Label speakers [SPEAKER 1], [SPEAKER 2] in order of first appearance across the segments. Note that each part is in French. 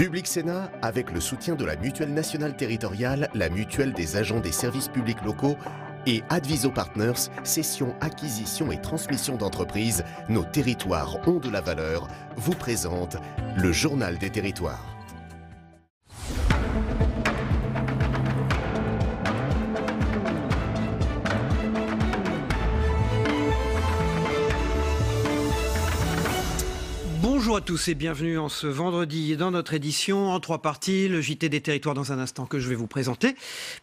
[SPEAKER 1] Public Sénat, avec le soutien de la Mutuelle nationale territoriale, la Mutuelle des agents des services publics locaux et Adviso Partners, cession, acquisition et transmission d'entreprises, nos territoires ont de la valeur, vous présente le Journal des territoires.
[SPEAKER 2] Bonjour à tous et bienvenue en ce vendredi dans notre édition en 3 parties. Le JT des territoires dans un instant que je vais vous présenter.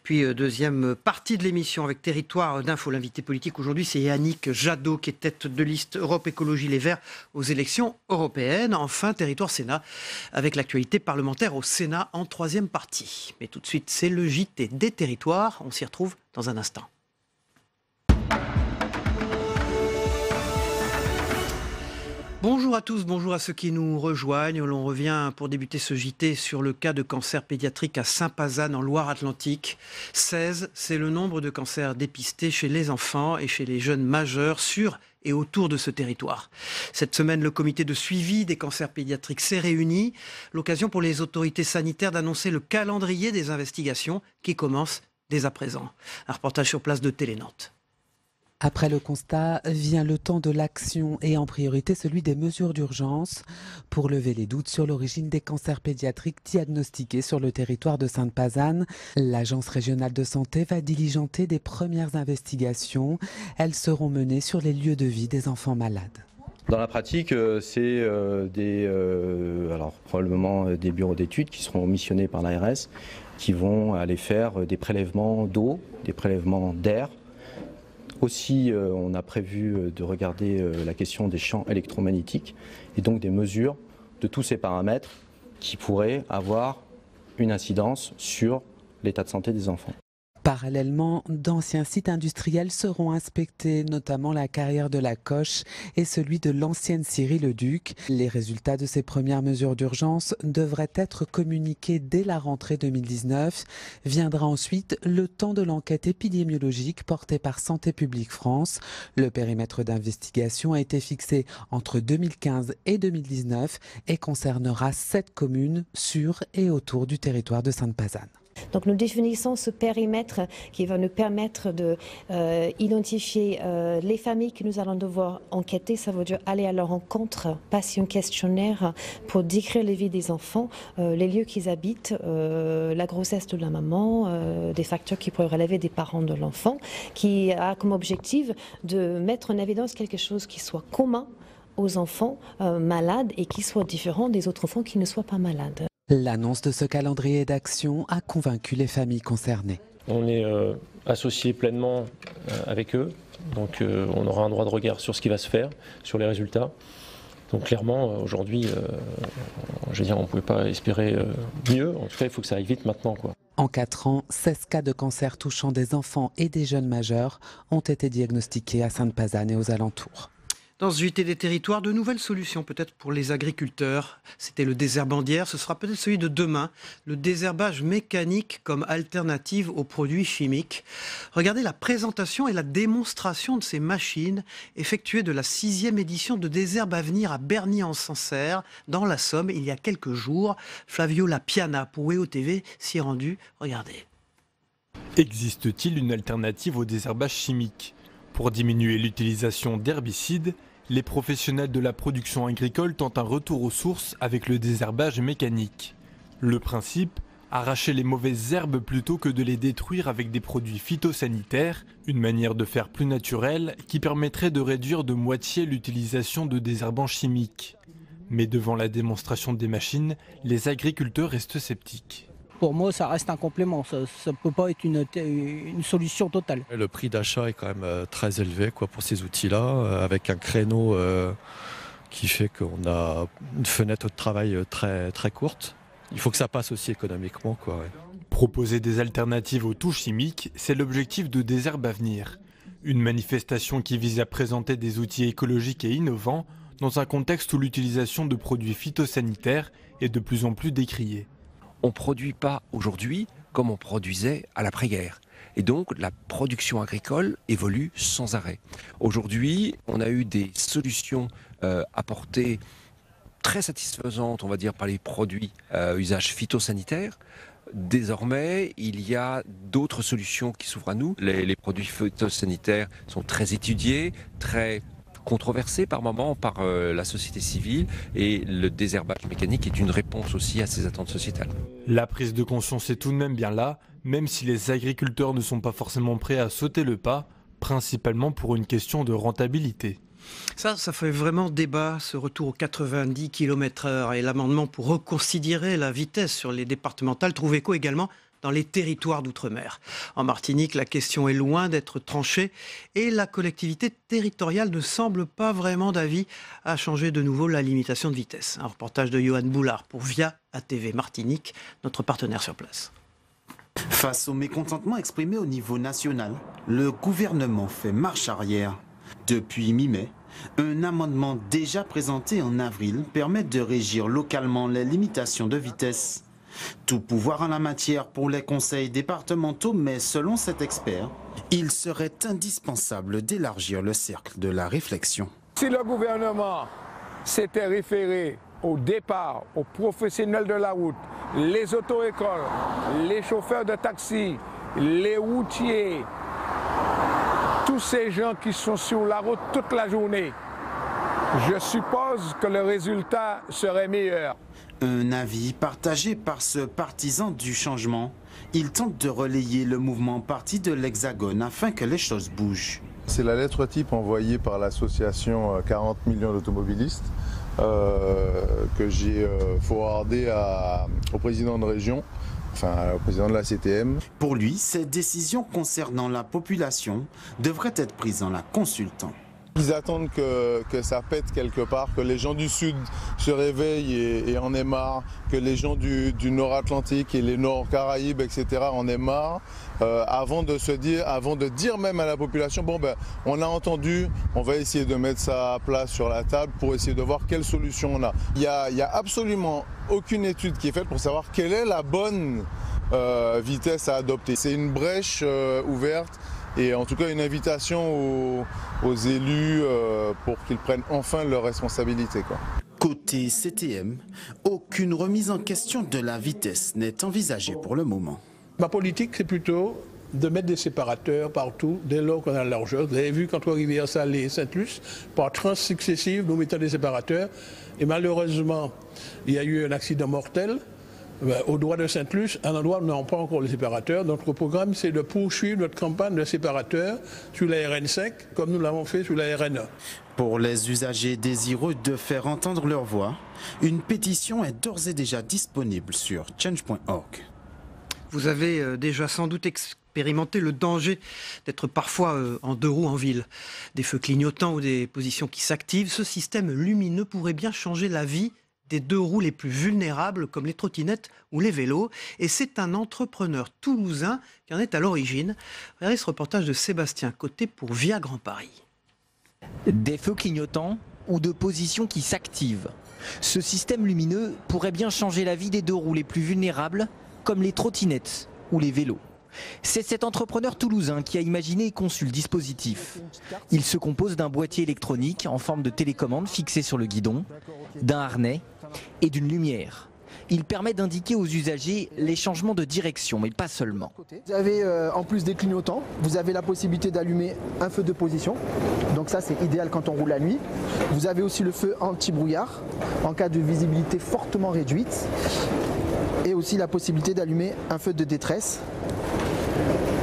[SPEAKER 2] Puis deuxième partie de l'émission avec Territoire d'Info. L'invité politique aujourd'hui c'est Yannick Jadot qui est tête de liste Europe Écologie Les Verts aux élections européennes. Enfin Territoire Sénat avec l'actualité parlementaire au Sénat en troisième partie. Mais tout de suite c'est le JT des territoires. On s'y retrouve dans un instant. Bonjour à tous, bonjour à ceux qui nous rejoignent. L'on revient pour débuter ce JT sur le cas de cancer pédiatrique à Saint-Pazanne en Loire-Atlantique. 16, c'est le nombre de cancers dépistés chez les enfants et chez les jeunes majeurs sur et autour de ce territoire. Cette semaine, le comité de suivi des cancers pédiatriques s'est réuni. L'occasion pour les autorités sanitaires d'annoncer le calendrier des investigations qui commence dès à présent. Un reportage sur place de Télé Nantes.
[SPEAKER 3] Après le constat, vient le temps de l'action et en priorité celui des mesures d'urgence pour lever les doutes sur l'origine des cancers pédiatriques diagnostiqués sur le territoire de Sainte-Pazanne. L'Agence régionale de santé va diligenter des premières investigations. Elles seront menées sur les lieux de vie des enfants malades.
[SPEAKER 4] Dans la pratique, c'est probablement des bureaux d'études qui seront missionnés par l'ARS qui vont aller faire des prélèvements d'eau, des prélèvements d'air. Aussi, on a prévu de regarder la question des champs électromagnétiques et donc des mesures de tous ces paramètres qui pourraient avoir une incidence sur l'état de santé des enfants.
[SPEAKER 3] Parallèlement, d'anciens sites industriels seront inspectés, notamment la carrière de la Coche et celui de l'ancienne Scierie-le-Duc. Les résultats de ces premières mesures d'urgence devraient être communiqués dès la rentrée 2019. Viendra ensuite le temps de l'enquête épidémiologique portée par Santé publique France. Le périmètre d'investigation a été fixé entre 2015 et 2019 et concernera 7 communes sur et autour du territoire de Sainte-Pazanne.
[SPEAKER 5] Donc nous définissons ce périmètre qui va nous permettre de identifier les familles que nous allons devoir enquêter. Ça veut dire aller à leur rencontre, passer un questionnaire pour décrire les vies des enfants, les lieux qu'ils habitent, la grossesse de la maman, des facteurs qui pourraient relever des parents de l'enfant, qui a comme objectif de mettre en évidence quelque chose qui soit commun aux enfants malades et qui soit différent des autres enfants qui ne soient pas malades.
[SPEAKER 3] L'annonce de ce calendrier d'action a convaincu les familles concernées.
[SPEAKER 6] On est associés pleinement avec eux, donc on aura un droit de regard sur ce qui va se faire, sur les résultats. Donc clairement, aujourd'hui, on ne pouvait pas espérer mieux. En tout cas, il faut que ça aille vite maintenant, quoi.
[SPEAKER 3] En 4 ans, 16 cas de cancer touchant des enfants et des jeunes majeurs ont été diagnostiqués à Sainte-Pazanne et aux alentours.
[SPEAKER 2] Dans ce JT des territoires, de nouvelles solutions peut-être pour les agriculteurs. C'était le désherbant d'hier, ce sera peut-être celui de demain. Le désherbage mécanique comme alternative aux produits chimiques. Regardez la présentation et la démonstration de ces machines effectuées de la 6e édition de Désherbe Avenir à Berny-en-Sancerre, dans la Somme, il y a quelques jours. Flavio Lapiana pour WEO TV s'y est rendu. Regardez.
[SPEAKER 7] Existe-t-il une alternative au désherbage chimique ? Pour diminuer l'utilisation d'herbicides, les professionnels de la production agricole tentent un retour aux sources avec le désherbage mécanique. Le principe, arracher les mauvaises herbes plutôt que de les détruire avec des produits phytosanitaires, une manière de faire plus naturelle qui permettrait de réduire de moitié l'utilisation de désherbants chimiques. Mais devant la démonstration des machines, les agriculteurs restent sceptiques.
[SPEAKER 8] Pour moi, ça reste un complément, ça ne peut pas être une solution totale.
[SPEAKER 9] Le prix d'achat est quand même très élevé pour ces outils-là, avec un créneau qui fait qu'on a une fenêtre de travail très, très courte. Il faut que ça passe aussi économiquement.
[SPEAKER 7] Proposer des alternatives aux touches chimiques, c'est l'objectif de Désherbe Avenir. Une manifestation qui vise à présenter des outils écologiques et innovants dans un contexte où l'utilisation de produits phytosanitaires est de plus en plus décriée.
[SPEAKER 10] On ne produit pas aujourd'hui comme on produisait à l'après-guerre. Et donc la production agricole évolue sans arrêt. Aujourd'hui, on a eu des solutions apportées très satisfaisante, on va dire, par les produits à usage phytosanitaire. Désormais, il y a d'autres solutions qui s'ouvrent à nous. Les produits phytosanitaires sont très étudiés, très controversés par moments par la société civile, et le désherbage mécanique est une réponse aussi à ces attentes sociétales.
[SPEAKER 7] La prise de conscience est tout de même bien là, même si les agriculteurs ne sont pas forcément prêts à sauter le pas, principalement pour une question de rentabilité.
[SPEAKER 2] Ça fait vraiment débat, ce retour aux 90 km/h et l'amendement pour reconsidérer la vitesse sur les départementales trouve écho également dans les territoires d'outre-mer. En Martinique, la question est loin d'être tranchée et la collectivité territoriale ne semble pas vraiment d'avis à changer de nouveau la limitation de vitesse. Un reportage de Johan Boulard pour VIA ATV Martinique, notre partenaire sur place.
[SPEAKER 11] Face au mécontentement exprimé au niveau national, le gouvernement fait marche arrière. Depuis mi-mai, un amendement déjà présenté en avril permet de régir localement les limitations de vitesse. Tout pouvoir en la matière pour les conseils départementaux, mais selon cet expert, il serait indispensable d'élargir le cercle de la réflexion.
[SPEAKER 12] Si le gouvernement s'était référé au départ aux professionnels de la route, les auto-écoles, les chauffeurs de taxi, les routiers, tous ces gens qui sont sur la route toute la journée, je suppose que le résultat serait meilleur.
[SPEAKER 11] Un avis partagé par ce partisan du changement. Il tente de relayer le mouvement parti de l'Hexagone afin que les choses bougent.
[SPEAKER 13] C'est la lettre type envoyée par l'association 40 millions d'automobilistes que j'ai forwardée au président de région, enfin au président de la CTM.
[SPEAKER 11] Pour lui, ces décisions concernant la population devraient être prises en la consultant.
[SPEAKER 13] Ils attendent que ça pète quelque part, que les gens du Sud se réveillent et en aient marre, que les gens du Nord-Atlantique et les Nord-Caraïbes, etc. en aient marre, avant de dire même à la population, bon ben on a entendu, on va essayer de mettre ça à plat sur la table pour essayer de voir quelle solution on a. Il y a absolument aucune étude qui est faite pour savoir quelle est la bonne vitesse à adopter. C'est une brèche ouverte. Et en tout cas une invitation aux élus pour qu'ils prennent enfin leurs responsabilités, quoi.
[SPEAKER 11] Côté CTM, aucune remise en question de la vitesse n'est envisagée pour le moment.
[SPEAKER 14] Ma politique, c'est plutôt de mettre des séparateurs partout, dès lors qu'on a la largeur. Vous avez vu qu'entre Rivière-Salée et Sainte-Luce, par tranches successives, nous mettons des séparateurs. Et malheureusement, il y a eu un accident mortel. Au droit de Sainte-Luce, un endroit où nous n'avons pas encore les séparateurs. Notre programme, c'est de poursuivre notre campagne de séparateurs sur la RN5, comme nous l'avons fait sur la RN1.
[SPEAKER 11] Pour les usagers désireux de faire entendre leur voix, une pétition est d'ores et déjà disponible sur change.org.
[SPEAKER 2] Vous avez déjà sans doute expérimenté le danger d'être parfois en deux roues en ville. Des feux clignotants ou des positions qui s'activent, ce système lumineux pourrait bien changer la vie des deux roues les plus vulnérables comme les trottinettes ou les vélos. Et c'est un entrepreneur toulousain qui en est à l'origine. Regardez ce reportage de Sébastien Côté pour VIA Grand Paris.
[SPEAKER 15] Des feux clignotants ou de positions qui s'activent. Ce système lumineux pourrait bien changer la vie des deux roues les plus vulnérables comme les trottinettes ou les vélos. C'est cet entrepreneur toulousain qui a imaginé et conçu le dispositif. Il se compose d'un boîtier électronique en forme de télécommande fixé sur le guidon, d'un harnais et d'une lumière. Il permet d'indiquer aux usagers les changements de direction, mais pas seulement.
[SPEAKER 16] Vous avez en plus des clignotants, vous avez la possibilité d'allumer un feu de position. Donc ça c'est idéal quand on roule la nuit. Vous avez aussi le feu anti-brouillard en cas de visibilité fortement réduite. Et aussi la possibilité d'allumer un feu de détresse.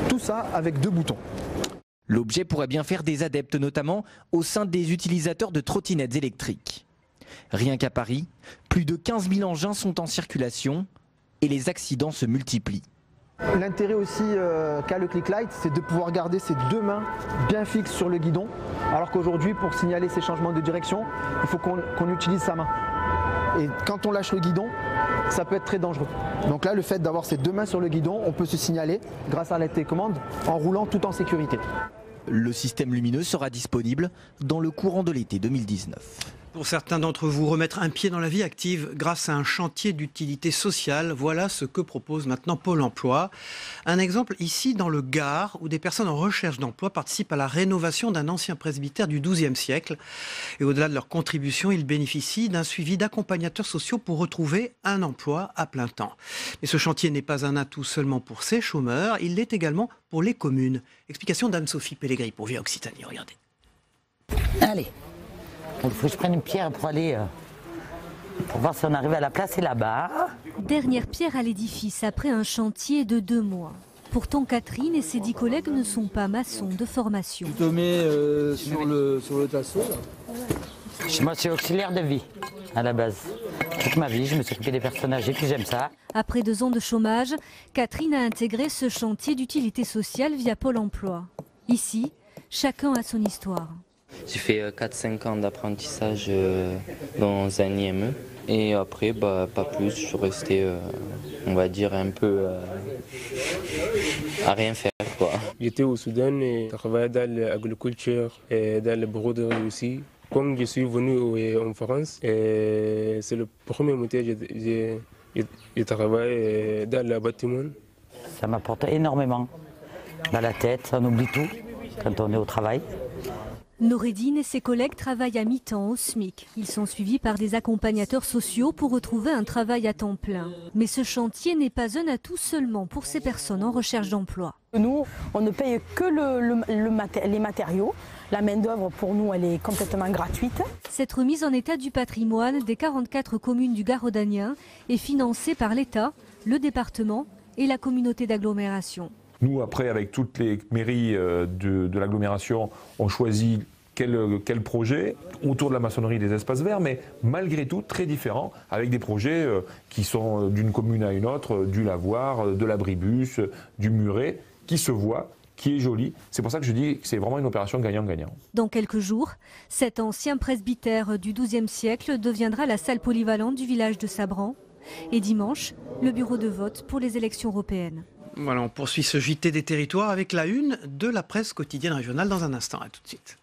[SPEAKER 16] Tout ça avec 2 boutons.
[SPEAKER 15] L'objet pourrait bien faire des adeptes, notamment au sein des utilisateurs de trottinettes électriques. Rien qu'à Paris, plus de 15 000 engins sont en circulation et les accidents se multiplient.
[SPEAKER 16] L'intérêt aussi qu'a le Click Light, c'est de pouvoir garder ses 2 mains bien fixes sur le guidon, alors qu'aujourd'hui, pour signaler ces changements de direction, il faut qu'on utilise sa main. Et quand on lâche le guidon, ça peut être très dangereux. Donc là, le fait d'avoir ses 2 mains sur le guidon, on peut se signaler grâce à la télécommande en roulant tout en sécurité.
[SPEAKER 15] Le système lumineux sera disponible dans le courant de l'été 2019.
[SPEAKER 2] Pour certains d'entre vous, remettre un pied dans la vie active grâce à un chantier d'utilité sociale, voilà ce que propose maintenant Pôle emploi. Un exemple ici dans le Gard, où des personnes en recherche d'emploi participent à la rénovation d'un ancien presbytère du XIIe siècle. Et au-delà de leur contribution, ils bénéficient d'un suivi d'accompagnateurs sociaux pour retrouver un emploi à plein temps. Mais ce chantier n'est pas un atout seulement pour ces chômeurs, il l'est également pour les communes. Explication d'Anne-Sophie Pellegrini pour Via Occitanie, regardez.
[SPEAKER 17] Allez. Il faut que je prenne une pierre pour aller pour voir si on arrive à la placer là-bas.
[SPEAKER 18] Dernière pierre à l'édifice après un chantier de 2 mois. Pourtant, Catherine et ses 10 collègues ne sont pas maçons de formation.
[SPEAKER 19] Tu te mets sur le tasseau là.
[SPEAKER 17] Moi, je suis auxiliaire de vie à la base. Toute ma vie, je me suis occupé des personnes âgées, puis j'aime ça.
[SPEAKER 18] Après 2 ans de chômage, Catherine a intégré ce chantier d'utilité sociale via Pôle emploi. Ici, chacun a son histoire.
[SPEAKER 20] J'ai fait 4-5 ans d'apprentissage dans un IME et après, pas plus, je suis resté, on va dire, un peu à rien faire, quoi.
[SPEAKER 21] J'étais au Soudan et je travaillais dans l'agriculture et dans la broderie aussi. Comme je suis venu en France, c'est le premier métier que j'ai travaillé dans le bâtiment.
[SPEAKER 17] Ça m'apporte énormément dans la tête, on oublie tout quand on est au travail.
[SPEAKER 18] Noureddine et ses collègues travaillent à mi-temps au SMIC. Ils sont suivis par des accompagnateurs sociaux pour retrouver un travail à temps plein. Mais ce chantier n'est pas un atout seulement pour ces personnes en recherche d'emploi.
[SPEAKER 22] Nous, on ne paye que les matériaux. La main-d'œuvre, pour nous, elle est complètement gratuite.
[SPEAKER 18] Cette remise en état du patrimoine des 44 communes du Gard rhodanien est financée par l'État, le département et la communauté d'agglomération.
[SPEAKER 23] Nous, après, avec toutes les mairies de l'agglomération, on choisit quel projet autour de la maçonnerie des espaces verts, mais malgré tout très différents, avec des projets qui sont d'une commune à une autre, du Lavoir, de l'Abribus, du Muret, qui se voient, qui est joli. C'est pour ça que je dis que c'est vraiment une opération gagnant-gagnant.
[SPEAKER 18] Dans quelques jours, cet ancien presbytère du XIIe siècle deviendra la salle polyvalente du village de Sabran. Et dimanche, le bureau de vote pour les élections européennes.
[SPEAKER 2] Voilà, on poursuit ce JT des territoires avec la une de la presse quotidienne régionale dans un instant. À tout de suite.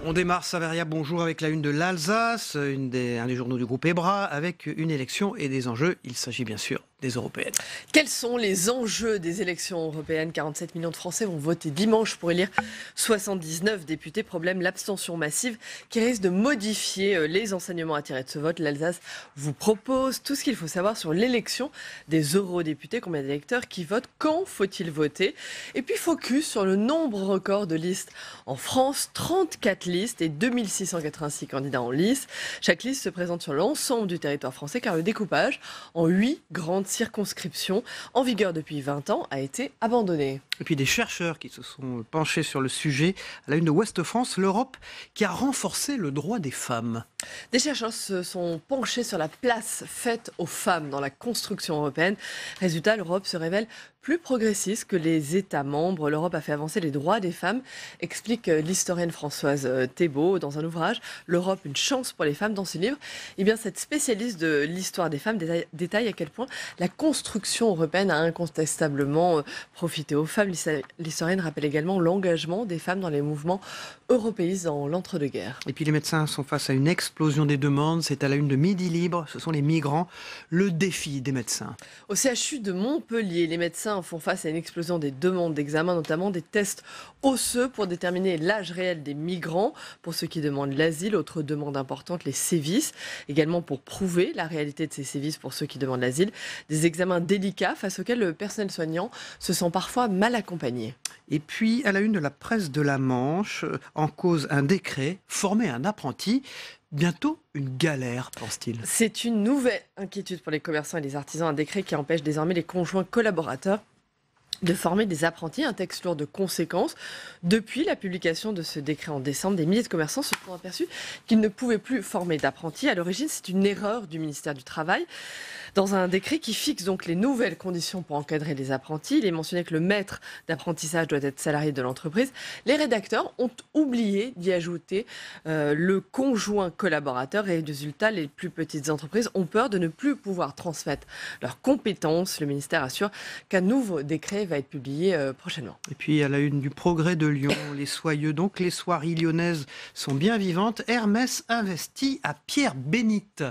[SPEAKER 2] On démarre Savaria, bonjour, avec la une de l'Alsace, un des journaux du groupe EBRA, avec une élection et des enjeux. Il s'agit bien sûr des européennes.
[SPEAKER 24] Quels sont les enjeux des élections européennes ? 47 millions de Français vont voter dimanche pour élire 79 députés. Problème, l'abstention massive qui risque de modifier les enseignements à tirer de ce vote. L'Alsace vous propose tout ce qu'il faut savoir sur l'élection des eurodéputés. Combien d'électeurs qui votent ? Quand faut-il voter ? Et puis focus sur le nombre record de listes en France. 34 listes et 2686 candidats en lice. Chaque liste se présente sur l'ensemble du territoire français car le découpage en 8 grandes circonscription en vigueur depuis 20 ans a été abandonnée.
[SPEAKER 2] Et puis des chercheurs qui se sont penchés sur le sujet. À la une de Ouest France, l'Europe qui a renforcé le droit des femmes.
[SPEAKER 24] Des chercheurs se sont penchés sur la place faite aux femmes dans la construction européenne. Résultat, l'Europe se révèle plus progressiste que les États membres. L'Europe a fait avancer les droits des femmes, explique l'historienne Françoise Thébault dans un ouvrage « L'Europe, une chance pour les femmes ». Dans ce livre, eh bien, cette spécialiste de l'histoire des femmes détaille à quel point la construction européenne a incontestablement profité aux femmes. L'historienne rappelle également l'engagement des femmes dans les mouvements européistes dans l'entre-deux-guerres.
[SPEAKER 2] Et puis les médecins sont face à une explosion des demandes. C'est à la une de Midi Libre. Ce sont les migrants. Le défi des médecins.
[SPEAKER 24] Au CHU de Montpellier, les médecins font face à une explosion des demandes d'examen, notamment des tests osseux pour déterminer l'âge réel des migrants. Pour ceux qui demandent l'asile, autre demande importante, les sévices. Également pour prouver la réalité de ces sévices pour ceux qui demandent l'asile. Des examens délicats face auxquels le personnel soignant se sent parfois mal accompagné.
[SPEAKER 2] Et puis, à la une de la presse de la Manche, en cause un décret, former un apprenti. Bientôt une galère, pense-t-il.
[SPEAKER 24] C'est une nouvelle inquiétude pour les commerçants et les artisans. Un décret qui empêche désormais les conjoints collaborateurs de former des apprentis, un texte lourd de conséquences. Depuis la publication de ce décret en décembre, des milliers de commerçants se sont aperçus qu'ils ne pouvaient plus former d'apprentis. À l'origine, c'est une erreur du ministère du Travail. Dans un décret qui fixe donc les nouvelles conditions pour encadrer les apprentis, il est mentionné que le maître d'apprentissage doit être salarié de l'entreprise. Les rédacteurs ont oublié d'y ajouter le conjoint collaborateur et résultat, les plus petites entreprises ont peur de ne plus pouvoir transmettre leurs compétences. Le ministère assure qu'un nouveau décret va être publié prochainement.
[SPEAKER 2] Et puis à la une du Progrès de Lyon, les soyeux, donc les soieries lyonnaises sont bien vivantes. Hermès investit à Pierre-Bénite.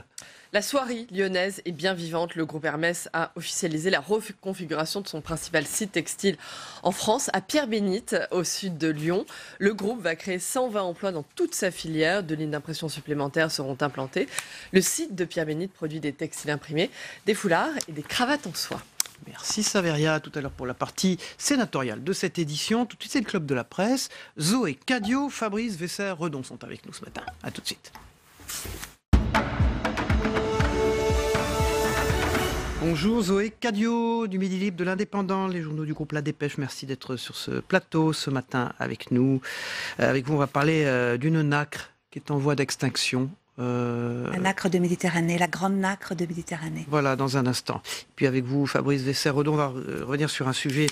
[SPEAKER 24] La soierie lyonnaise est bien vivante. Le groupe Hermès a officialisé la reconfiguration de son principal site textile en France, à Pierre-Bénite, au sud de Lyon. Le groupe va créer 120 emplois dans toute sa filière. 2 lignes d'impression supplémentaires seront implantées. Le site de Pierre-Bénite produit des textiles imprimés, des foulards et des cravates en soie.
[SPEAKER 2] Merci Saveria, tout à l'heure pour la partie sénatoriale de cette édition. Tout de suite, c'est le Club de la Presse. Zoé Cadio, Fabrice Vesser-Redon sont avec nous ce matin. A tout de suite. Bonjour Zoé Cadio du Midi Libre, de l'Indépendant, les journaux du groupe La Dépêche. Merci d'être sur ce plateau ce matin avec nous. Avec vous, on va parler d'une nacre qui est en voie d'extinction.
[SPEAKER 1] La nacre de Méditerranée, la grande nacre de Méditerranée.
[SPEAKER 2] Voilà, dans un instant. Puis avec vous, Fabrice Vesser-Redon, on va revenir sur un sujet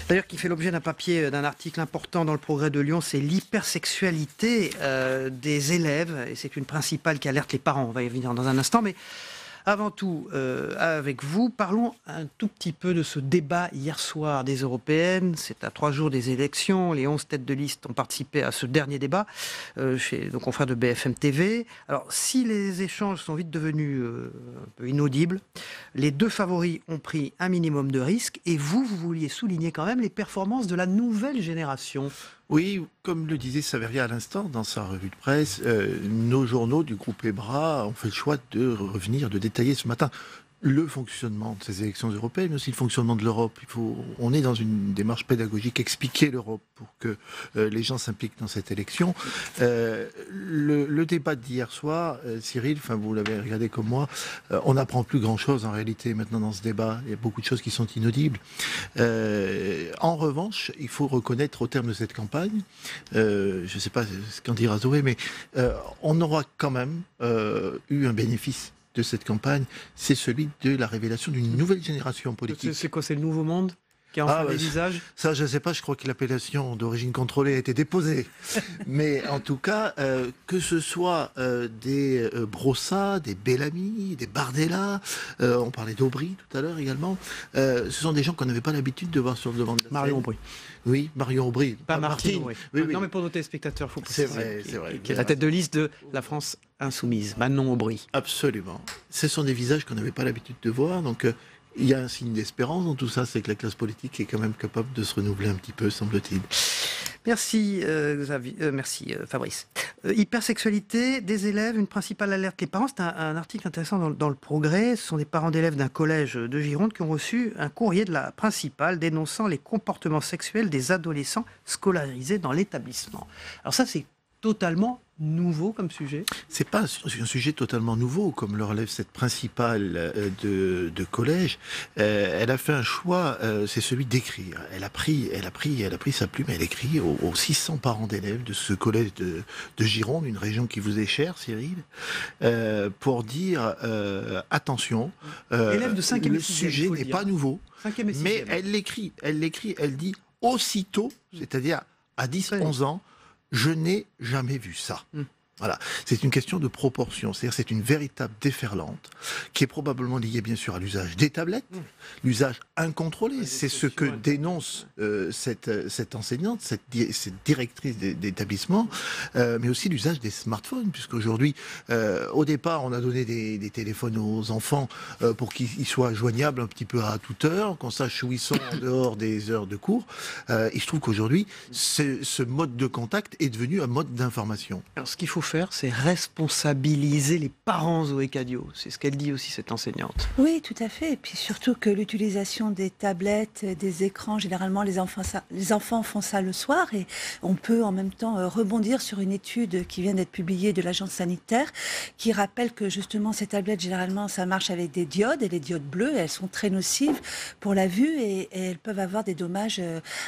[SPEAKER 2] d'ailleurs qui fait l'objet d'un papier, d'un article important dans le Progrès de Lyon, c'est l'hypersexualité des élèves. Et c'est une principale qui alerte les parents. On va y revenir dans un instant, mais avant tout, avec vous, parlons un tout petit peu de ce débat hier soir des Européennes. C'est à 3 jours des élections. Les 11 têtes de liste ont participé à ce dernier débat chez nos confrères de BFM TV. Alors, si les échanges sont vite devenus un peu inaudibles, les 2 favoris ont pris un minimum de risques. Et vous vouliez souligner quand même les performances de la nouvelle génération.
[SPEAKER 4] Oui, comme le disait Saveria à l'instant dans sa revue de presse, nos journaux du groupe EBRA ont fait le choix de revenir, de détailler ce matin le fonctionnement de ces élections européennes, mais aussi le fonctionnement de l'Europe. On est dans une démarche pédagogique, expliquer l'Europe pour que les gens s'impliquent dans cette élection. Le débat d'hier soir, Cyril, vous l'avez regardé comme moi, on n'apprend plus grand-chose en réalité maintenant dans ce débat. Il y a beaucoup de choses qui sont inaudibles. En revanche, il faut reconnaître au terme de cette campagne, je ne sais pas ce qu'en dira Zoé, mais on aura quand même eu un bénéfice de cette campagne, c'est celui de la révélation d'une nouvelle génération politique.
[SPEAKER 2] C'est quoi, c'est le nouveau monde qui a enfin des visages?
[SPEAKER 4] Ça, je ne sais pas, je crois que l'appellation d'origine contrôlée a été déposée. Mais en tout cas, que ce soit des Brossat, des Bellamy, des Bardella, on parlait d'Aubry tout à l'heure également, ce sont des gens qu'on n'avait pas l'habitude de voir sur le devant de la scène.
[SPEAKER 2] Marion Aubry.
[SPEAKER 4] Oui, Marion Aubry.
[SPEAKER 2] Pas Martine. Oui.
[SPEAKER 4] Oui.
[SPEAKER 2] Non, mais pour nos téléspectateurs, il faut préciser.
[SPEAKER 4] C'est vrai.
[SPEAKER 2] Qui est la tête de liste de la France Insoumise, Manon Aubry.
[SPEAKER 4] Absolument. Ce sont des visages qu'on n'avait pas l'habitude de voir, donc il y a un signe d'espérance dans tout ça, c'est que la classe politique est quand même capable de se renouveler un petit peu, semble-t-il.
[SPEAKER 2] Merci, Fabrice. Hypersexualité des élèves, une principale alerte. Les parents, c'est un article intéressant dans le Progrès. Ce sont des parents d'élèves d'un collège de Gironde qui ont reçu un courrier de la principale dénonçant les comportements sexuels des adolescents scolarisés dans l'établissement. Alors ça, c'est totalement nouveau comme sujet?
[SPEAKER 4] C'est pas un sujet totalement nouveau, comme le relève cette principale de collège. Elle a fait un choix, c'est celui d'écrire. Elle a pris sa plume, elle écrit aux 600 parents d'élèves de ce collège de Gironde, une région qui vous est chère, Cyril, pour dire attention,
[SPEAKER 2] élève de 5e
[SPEAKER 4] le
[SPEAKER 2] et 6e,
[SPEAKER 4] sujet n'est pas nouveau,
[SPEAKER 2] 5e et 6e.
[SPEAKER 4] mais elle dit aussitôt, c'est-à-dire à 10-11 ans, je n'ai jamais vu ça. Voilà, c'est une question de proportion, c'est-à-dire c'est une véritable déferlante qui est probablement liée bien sûr à l'usage des tablettes, l'usage incontrôlé, c'est ce que dénonce cette enseignante, cette directrice d'établissement, mais aussi l'usage des smartphones, puisqu'aujourd'hui, au départ, on a donné des téléphones aux enfants pour qu'ils soient joignables un petit peu à toute heure, qu'on sache où ils sont en dehors des heures de cours. Il se trouve qu'aujourd'hui, ce mode de contact est devenu un mode d'information.
[SPEAKER 2] Alors ce qu'il faut faire, c'est responsabiliser les parents, Zoé Cadio. C'est ce qu'elle dit aussi, cette enseignante.
[SPEAKER 1] Oui, tout à fait. Et puis surtout que l'utilisation des tablettes, des écrans, généralement les enfants font ça le soir, et on peut en même temps rebondir sur une étude qui vient d'être publiée de l'agence sanitaire qui rappelle que justement ces tablettes, généralement, ça marche avec des diodes, et les diodes bleues, elles sont très nocives pour la vue, et elles peuvent avoir des dommages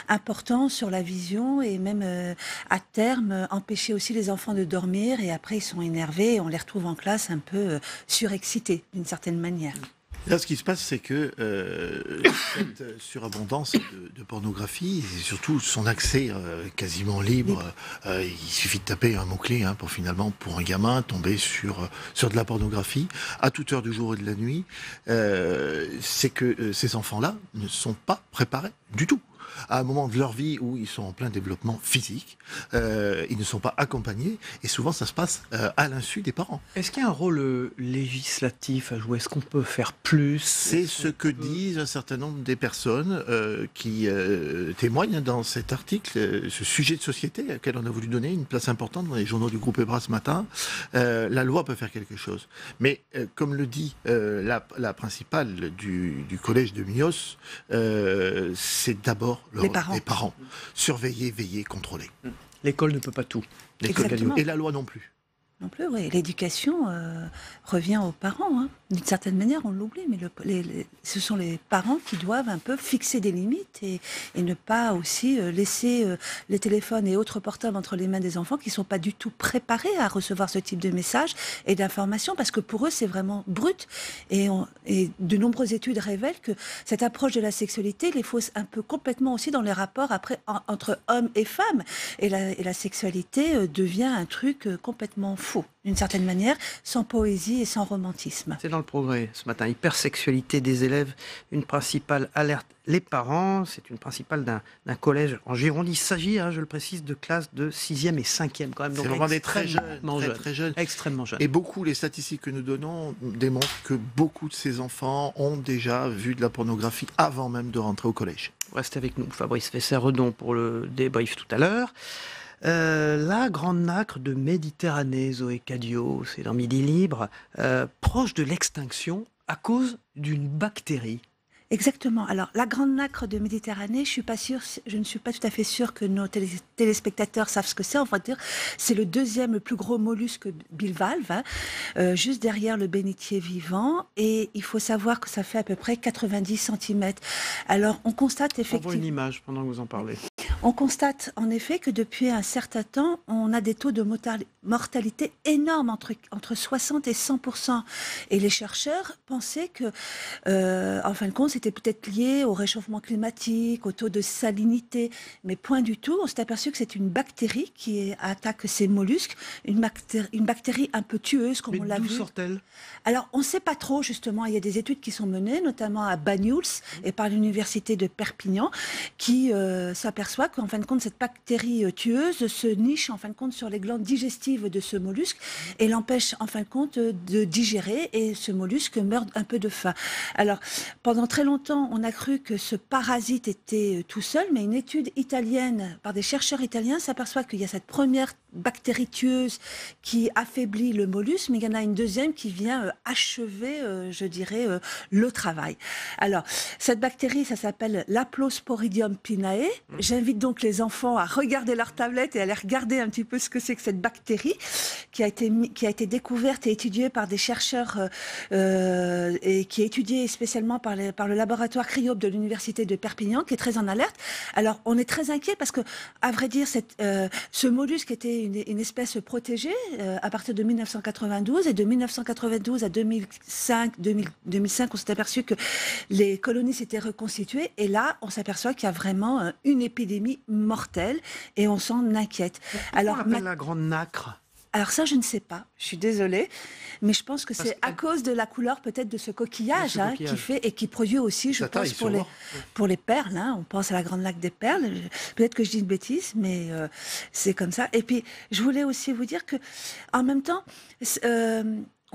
[SPEAKER 1] importants sur la vision, et même à terme empêcher aussi les enfants de dormir, et après ils sont énervés et on les retrouve en classe un peu surexcités d'une certaine manière.
[SPEAKER 4] Là, ce qui se passe, c'est que cette surabondance de pornographie, et surtout son accès quasiment libre, il suffit de taper un mot-clé pour un gamin tomber sur de la pornographie à toute heure du jour et de la nuit, c'est que ces enfants-là ne sont pas préparés du tout. À un moment de leur vie où ils sont en plein développement physique, ils ne sont pas accompagnés, et souvent ça se passe à l'insu des parents.
[SPEAKER 2] Est-ce qu'il y a un rôle législatif à jouer? Est-ce qu'on peut faire plus?
[SPEAKER 4] C'est ce que disent un certain nombre des personnes qui témoignent dans cet article, ce sujet de société auquel on a voulu donner une place importante dans les journaux du groupe EBRA ce matin. La loi peut faire quelque chose. Mais comme le dit la principale du collège de Mios, c'est d'abord les parents. Surveiller, veiller, contrôler.
[SPEAKER 2] L'école ne peut pas tout.
[SPEAKER 4] Et la loi non plus.
[SPEAKER 1] Non plus, oui. L'éducation revient aux parents. D'une certaine manière, on l'oublie, mais ce sont les parents qui doivent un peu fixer des limites et ne pas aussi laisser les téléphones et autres portables entre les mains des enfants qui ne sont pas du tout préparés à recevoir ce type de messages et d'informations, parce que pour eux, c'est vraiment brut. Et de nombreuses études révèlent que cette approche de la sexualité les fausse un peu complètement aussi dans les rapports après entre hommes et femmes. Et la sexualité devient un truc complètement faux, d'une certaine manière, sans poésie et sans romantisme.
[SPEAKER 2] C'est dans le Progrès ce matin. Hypersexualité des élèves, une principale alerte les parents. C'est une principale d'un collège en Gironde. Il s'agit, je le précise, de classes de 6e et 5e quand même.
[SPEAKER 4] C'est vraiment des très jeunes.
[SPEAKER 2] Extrêmement jeunes.
[SPEAKER 4] Et beaucoup, les statistiques que nous donnons démontrent que beaucoup de ces enfants ont déjà vu de la pornographie avant même de rentrer au collège.
[SPEAKER 2] Restez avec nous, Fabrice Fesser-Redon, pour le débrief tout à l'heure. La grande nacre de Méditerranée, Zoé Cadio, c'est dans Midi Libre, proche de l'extinction à cause d'une bactérie.
[SPEAKER 1] Exactement. Alors, la grande nacre de Méditerranée, je ne suis pas tout à fait sûre que nos téléspectateurs savent ce que c'est. On va dire, c'est le deuxième plus gros mollusque bivalve, juste derrière le bénitier vivant. Et il faut savoir que ça fait à peu près 90 cm. Alors, on constate effectivement...
[SPEAKER 2] On voit une image pendant que vous en parlez.
[SPEAKER 1] On constate en effet que depuis un certain temps, on a des taux de mortalité énormes, entre 60 et 100%. Et les chercheurs pensaient que, en fin de compte, c'était peut-être lié au réchauffement climatique, au taux de salinité, mais point du tout. On s'est aperçu que c'est une bactérie qui attaque ces mollusques, une bactérie un peu tueuse, comme on l'a vu.
[SPEAKER 2] Mais d'où sort-elle?
[SPEAKER 1] Alors, on ne sait pas trop, justement. Il y a des études qui sont menées, notamment à Banyuls et par l'université de Perpignan, qui s'aperçoit qu'en fin de compte, cette bactérie tueuse se niche en fin de compte sur les glandes digestives de ce mollusque et l'empêche en fin de compte de digérer, et ce mollusque meurt un peu de faim. Alors, pendant très longtemps, on a cru que ce parasite était tout seul, mais une étude italienne par des chercheurs italiens s'aperçoit qu'il y a cette première bactérie tueuse qui affaiblit le mollusque, mais il y en a une deuxième qui vient achever, je dirais, le travail. Alors, cette bactérie, ça s'appelle l'Haplosporidium pinae. J'invite donc les enfants à regarder leur tablette et à aller regarder un petit peu ce que c'est que cette bactérie qui a été découverte et étudiée par des chercheurs et qui est étudiée spécialement par le laboratoire Cryope de l'université de Perpignan, qui est très en alerte. Alors, on est très inquiet parce que, à vrai dire, ce mollusque était une espèce protégée à partir de 1992, et de 1992 à 2005, on s'est aperçu que les colonies s'étaient reconstituées, et là, on s'aperçoit qu'il y a vraiment une épidémie mortelle et on s'en inquiète.
[SPEAKER 2] Alors, on l'appelle la grande nacre?
[SPEAKER 1] Alors ça, je ne sais pas. Je suis désolée, mais je pense que c'est à cause de la couleur peut-être de ce coquillage, qui fait et qui produit aussi, je pense, pour les perles. On pense à la grande laque des perles. Peut-être que je dis une bêtise, mais c'est comme ça. Et puis, je voulais aussi vous dire que, en même temps,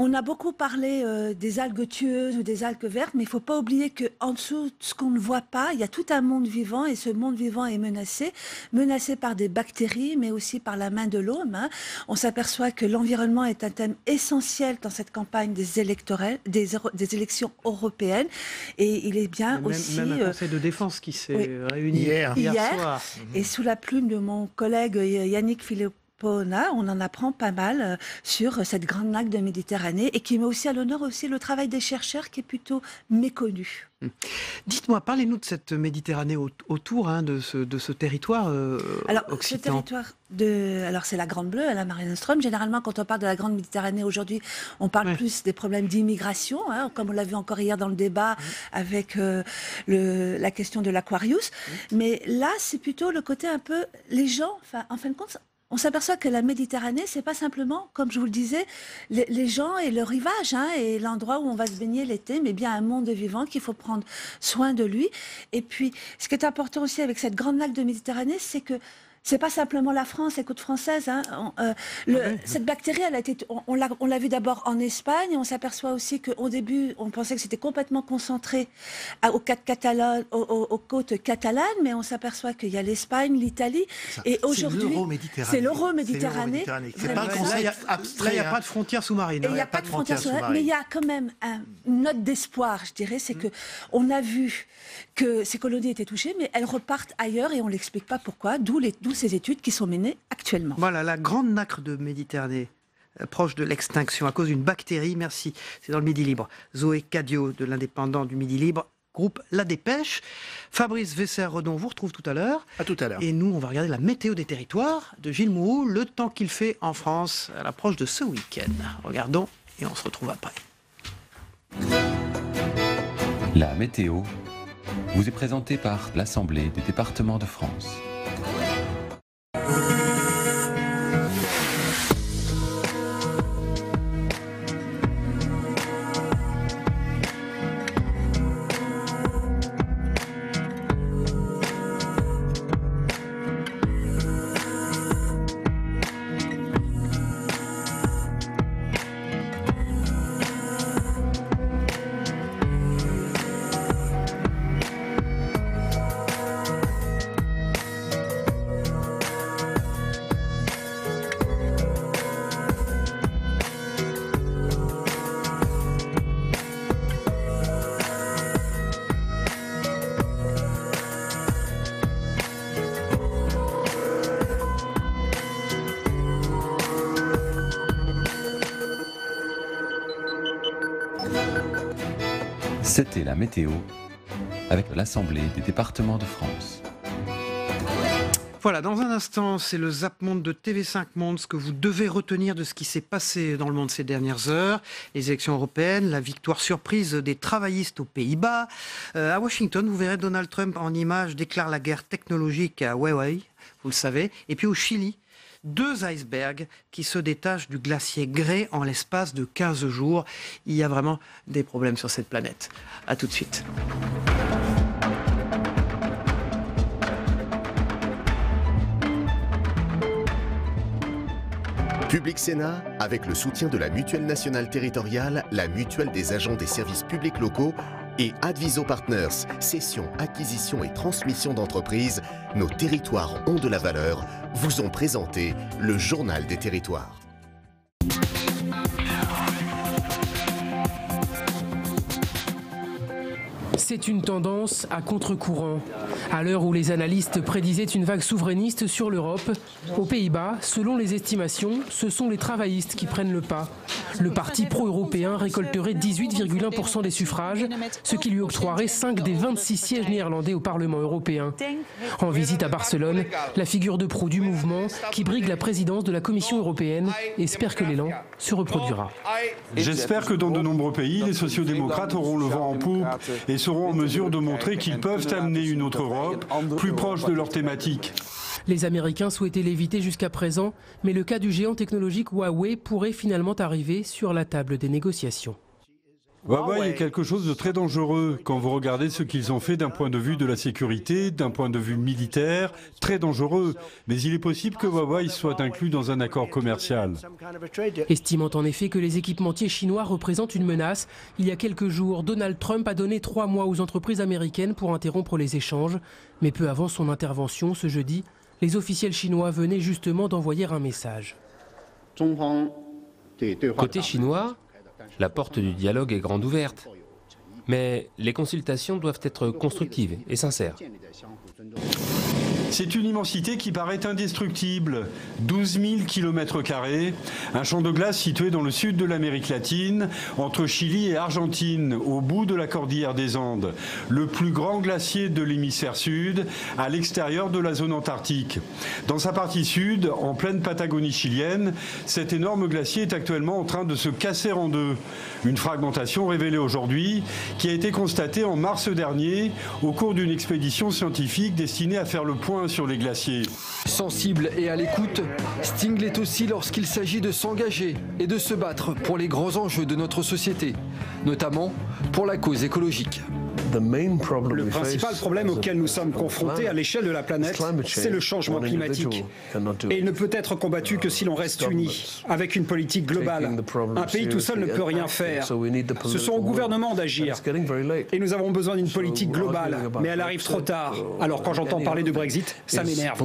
[SPEAKER 1] on a beaucoup parlé des algues tueuses ou des algues vertes, mais il ne faut pas oublier qu'en dessous de ce qu'on ne voit pas, il y a tout un monde vivant, et ce monde vivant est menacé par des bactéries, mais aussi par la main de l'homme. On s'aperçoit que l'environnement est un thème essentiel dans cette campagne des élections européenennes, et il est bien
[SPEAKER 2] même un conseil de défense qui s'est réuni hier soir.
[SPEAKER 1] Et sous la plume de mon collègue Yannick Pona, on en apprend pas mal sur cette grande lac de Méditerranée et qui met aussi à l'honneur aussi le travail des chercheurs qui est plutôt méconnu.
[SPEAKER 2] Dites-moi, parlez-nous de cette Méditerranée autour de ce territoire
[SPEAKER 1] alors,
[SPEAKER 2] occitan.
[SPEAKER 1] Ce territoire alors c'est la Grande Bleue, la Mare Nostrum. Généralement, quand on parle de la Grande Méditerranée aujourd'hui, on parle plus des problèmes d'immigration, comme on l'a vu encore hier dans le débat avec la question de l'Aquarius. Mais là, c'est plutôt le côté un peu les gens. En fin de compte, on s'aperçoit que la Méditerranée, c'est pas simplement, comme je vous le disais, les gens et le rivage, et l'endroit où on va se baigner l'été, mais bien un monde vivant qu'il faut prendre soin de lui. Et puis, ce qui est important aussi avec cette grande lac de Méditerranée, c'est que c'est pas simplement la France, les côtes françaises. Cette bactérie, on l'a vu d'abord en Espagne. On s'aperçoit aussi qu'au début, on pensait que c'était complètement concentré aux côtes catalanes, mais on s'aperçoit qu'il y a l'Espagne, l'Italie. Et aujourd'hui, c'est l'Euro-Méditerranée.
[SPEAKER 2] C'est pas un concept abstrait. Là, il n'y a pas de frontières sous-marines.
[SPEAKER 1] Il n'y a pas de frontières sous-marines, mais il y a quand même une note d'espoir, je dirais. C'est qu'on a vu que ces colonies étaient touchées, mais elles repartent ailleurs et on ne l'explique pas pourquoi, d'où ces études qui sont menées actuellement.
[SPEAKER 2] Voilà, la grande nacre de Méditerranée, proche de l'extinction à cause d'une bactérie. Merci, c'est dans le Midi Libre. Zoé Cadio de l'Indépendant du Midi Libre, groupe La Dépêche. Fabrice Vesser-Redon vous retrouve tout à l'heure.
[SPEAKER 4] À tout à l'heure.
[SPEAKER 2] Et nous, on va regarder la météo des territoires de Gilles Mourou, le temps qu'il fait en France à l'approche de ce week-end. Regardons et on se retrouve après.
[SPEAKER 3] La météo vous est présentée par l'Assemblée des départements de France. C'était la météo avec l'Assemblée des départements de France.
[SPEAKER 2] Voilà, dans un instant, c'est le Zap Monde de TV5 Monde, ce que vous devez retenir de ce qui s'est passé dans le monde ces dernières heures. Les élections européennes, la victoire surprise des travaillistes aux Pays-Bas. À Washington, vous verrez Donald Trump en images déclare la guerre technologique à Huawei, vous le savez. Et puis au Chili, 2 icebergs qui se détachent du glacier Grey en l'espace de 15 jours. Il y a vraiment des problèmes sur cette planète. A tout de suite.
[SPEAKER 5] Public Sénat, avec le soutien de la Mutuelle nationale territoriale, la Mutuelle des agents des services publics locaux et Adviso Partners, cession, acquisition et transmission d'entreprises, nos territoires ont de la valeur, vous ont présenté le Journal des territoires.
[SPEAKER 6] C'est une tendance à contre-courant. À l'heure où les analystes prédisaient une vague souverainiste sur l'Europe, aux Pays-Bas, selon les estimations, ce sont les travaillistes qui prennent le pas. Le parti pro-européen récolterait 18,1% des suffrages, ce qui lui octroierait 5 des 26 sièges néerlandais au Parlement européen. En visite à Barcelone, la figure de proue du mouvement, qui brigue la présidence de la Commission européenne, espère que l'élan se reproduira.
[SPEAKER 8] J'espère que dans de nombreux pays, les sociodémocrates auront le vent en poupe et seront en mesure de montrer qu'ils peuvent amener une autre Europe plus proche de leur thématique.
[SPEAKER 6] Les Américains souhaitaient l'éviter jusqu'à présent, mais le cas du géant technologique Huawei pourrait finalement arriver sur la table des négociations.
[SPEAKER 8] Huawei est quelque chose de très dangereux quand vous regardez ce qu'ils ont fait d'un point de vue de la sécurité, d'un point de vue militaire, très dangereux. Mais il est possible que Huawei soit inclus dans un accord commercial.
[SPEAKER 6] Estimant en effet que les équipementiers chinois représentent une menace, il y a quelques jours, Donald Trump a donné 3 mois aux entreprises américaines pour interrompre les échanges. Mais peu avant son intervention, ce jeudi, les officiels chinois venaient justement d'envoyer un message.
[SPEAKER 25] Côté chinois, la porte du dialogue est grande ouverte, mais les consultations doivent être constructives et sincères.
[SPEAKER 8] C'est une immensité qui paraît indestructible. 12 000 km², un champ de glace situé dans le sud de l'Amérique latine, entre Chili et Argentine, au bout de la cordillère des Andes. Le plus grand glacier de l'hémisphère sud, à l'extérieur de la zone antarctique. Dans sa partie sud, en pleine Patagonie chilienne, cet énorme glacier est actuellement en train de se casser en deux. Une fragmentation révélée aujourd'hui, qui a été constatée en mars dernier, au cours d'une expédition scientifique destinée à faire le point sur les glaciers.
[SPEAKER 7] Sensible et à l'écoute, Sting l'est aussi lorsqu'il s'agit de s'engager et de se battre pour les grands enjeux de notre société, notamment pour la cause écologique.
[SPEAKER 9] Le principal problème auquel nous sommes confrontés à l'échelle de la planète, c'est le changement climatique. Et il ne peut être combattu que si l'on reste unis, avec une politique globale. Un pays tout seul ne peut rien faire. Ce sont aux gouvernements d'agir. Et nous avons besoin d'une politique globale, mais elle arrive trop tard. Alors quand j'entends parler de Brexit, ça m'énerve.